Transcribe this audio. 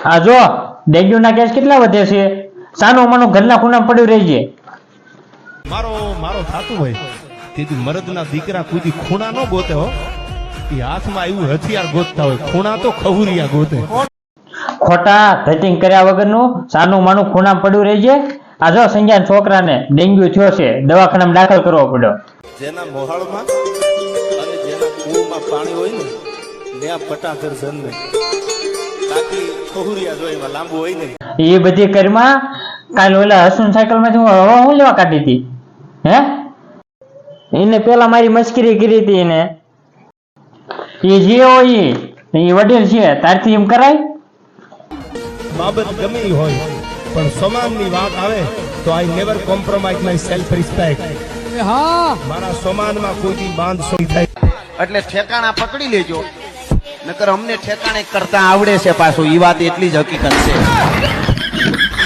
આ જો ડેન્ગ્યુ ના કેસ કેટલા વધે છે, સાનો માનો ઘરના ખૂણા પડ્યું રહી છે. મારો મારો સાતું ભાઈ તેથી મરદના દીકરા કોઈ ખૂણા ન ગોતે હો, એ હાથમાં એવું હથિયાર ગોતતા હોય, ખૂણા તો ખહુરિયા ગોતે. ખોટા ધતિંગ કર્યા વગરનું સાનું માનું ખૂણા પડ્યું રહી છે. આ જો સંજ્ઞાન છોકરાને ડેન્ગ્યુ થયો છે, દવાખાનામાં દાખલ કરવો પડ્યો. જેના મોહાળમાં અને જેના કૂવામાં પાણી હોય ને ત્યાં પટાધર જન્મે, તાકી ખહુરિયા જો એમાં લાંબુ હોય ને. એ બધી કરીમાં કાલ ઓલા હસુન સાયકલ માંથી હવા હું લેવા કાઢી હતી હે, એને પેલા મારી મસ્કરી કરી હતી. એને એ જે હોય એ વડીલ છે, તારથી એમ કરાય? બાબત ગમે હોય પણ સમાનની વાત આવે તો I never compromise my self respect. મારા સમાનમાં કોઈ બાંધ સોઈ થાય એટલે ઠેકાણા પકડી લેજો, નકર અમને ઠેકાણે કરતા આવડે છે પાછું. ઈ વાત એટલી જ હકીકત છે.